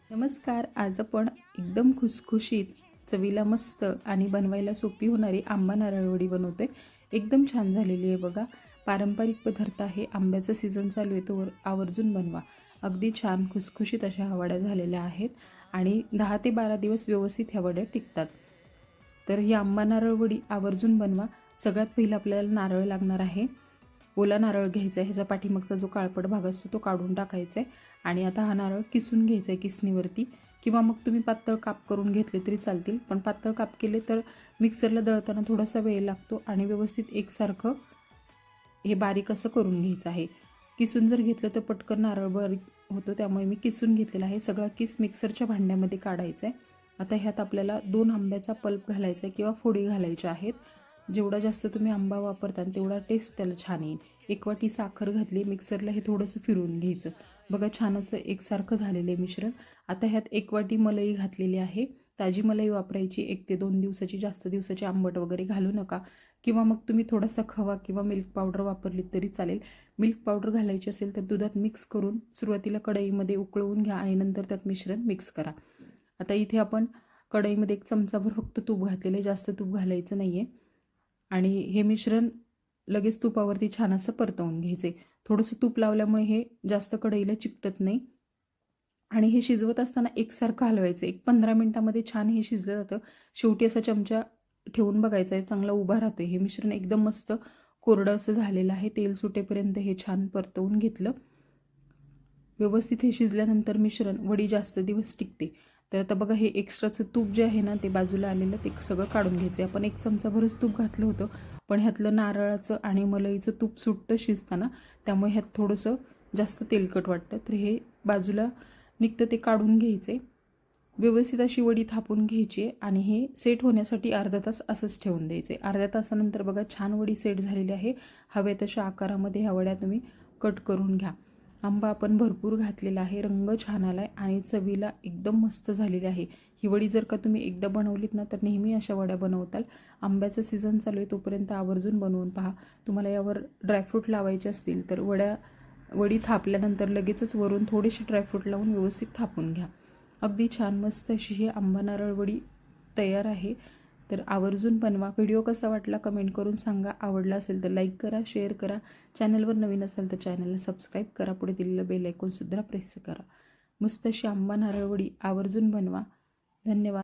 नमस्कार. आज आपण एकदम खुसखुशीत, चवीला मस्त आणि बनवायला सोपी होणारी आंबा नारळ वडी बनवतोय. एकदम छान झालेली आहे बघा. पारंपरिक पदार्थ आहे. आंब्याचा सीझन चालू आहे, तो आवर्जून बनवा. अगदी छान खुसखुशीत अशा ह्या वड्या झालेल्या आहेत आणि 10 ते 12 दिवस व्यवस्थित ह्या वड्या टिकतात. तर ही आंबा नारळ वडी आवर्जून बनवा. सगळ्यात पहिलं आपल्याला नारळ लागणार आहे. ओला नारळ घ्यायचा आहे. ह्याचा पाठीमागचा जो काळपट भाग असतो तो काढून टाकायचा आहे आणि आता हा नारळ किसून घ्यायचा आहे किसणीवरती, किंवा मग तुम्ही पातळ काप करून घेतले तरी चालतील. पण पातळ काप केले तर मिक्सरला दळताना थोडासा वेळ लागतो आणि व्यवस्थित एकसारखं हे बारीक असं करून घ्यायचं आहे. किसून जर घेतलं तर पटकन नारळ बारीक होतो, त्यामुळे मी किसून घेतलेला आहे. सगळा किस मिक्सरच्या भांड्यामध्ये काढायचा आहे. आता ह्यात आपल्याला 2 आंब्याचा पल्प घालायचा आहे किंवा फोडी घालायच्या आहेत. जेवढा जास्त तुम्ही आंबा वापरता तेवढा टेस्ट त्याला छान येईल. 1 वाटी साखर घातली. मिक्सरला हे थोडंसं फिरवून घ्यायचं. बघा छान असं एकसारखं झालेलं आहे मिश्रण. आता ह्यात 1 वाटी मलाई घातलेली आहे. ताजी मलाई वापरायची. 1 ते 2 दिवसाची, जास्त दिवसाची आंबट वगैरे घालू नका. किंवा मग तुम्ही थोडासा खवा किंवा मिल्क पावडर वापरली तरी चालेल. मिल्क पावडर घालायची असेल तर दुधात मिक्स करून सुरुवातीला कढईमध्ये उकळवून घ्या आणि नंतर त्यात मिश्रण मिक्स करा. आता इथे आपण कढईमध्ये 1 चमचाभर फक्त तूप घातलेलं आहे, जास्त तूप घालायचं नाही आहे. आणि हे मिश्रण लगेच तुपावरती छान असं परतवून घ्यायचे. थोडंसं तूप लावल्यामुळे हे जास्त कढईला चिकटत नाही. आणि हे शिजवत असताना एकसारखं हलवायचं. 15 मिनिटामध्ये छान हे शिजलं जातं. शेवटी असा चमचा ठेवून बघायचा आहे, चांगला उभा राहतो. हे मिश्रण एकदम मस्त कोरडं असं झालेलं आहे. तेल सुटेपर्यंत हे छान परतवून घेतलं. व्यवस्थित हे शिजल्यानंतर मिश्रण वडी जास्त दिवस टिकते. तर आता बघा हे एक्स्ट्राचं तूप जे आहे ना ते बाजूला आलेलं ते सगळं काढून घ्यायचं आहे. आपण 1 चमचाभरच तूप घातलं होतं, पण ह्यातलं नारळाचं आणि मलईचं तूप सुटतं शिजताना, त्यामुळे ह्यात थोडंसं जास्त तेलकट वाटतं. तर हे बाजूला निघतं ते काढून घ्यायचे. व्यवस्थित अशी वडी थापून घ्यायची आणि हे सेट होण्यासाठी अर्धा तास असंच ठेवून द्यायचे. अर्ध्या तासानंतर बघा छान वडी सेट झालेली आहे. हव्या तशा आकारामध्ये ह्या वड्या तुम्ही कट करून घ्या. आंबा आपण भरपूर घातलेला आहे, रंग छान आला आहे आणि चवीला एकदम मस्त झालेली आहे. ही वडी जर का तुम्ही एकदा बनवलीत ना तर नेहमी अशा वड्या बनवताल. आंब्याचं सीझन चालू आहे तोपर्यंत आवर्जून बनवून पहा. तुम्हाला यावर ड्रायफ्रूट लावायचे असतील तर वडी थापल्यानंतर लगेचच वरून थोडेसे ड्रायफ्रूट लावून व्यवस्थित थापून घ्या. अगदी छान मस्त अशी ही आंबा नारळ वडी तयार आहे. तर आवर्जून बनवा. व्हिडिओ कसा वाटला कमेंट करून सांगा. आवडला असेल तर लाईक करा, शेअर करा. चॅनलवर नवीन असाल तर चॅनलला सबस्क्राईब करा. पुढे दिलेलं बेल आयकॉनसुद्धा प्रेस करा. मस्त अशी आंबा नारळ वडी आवर्जून बनवा. धन्यवाद.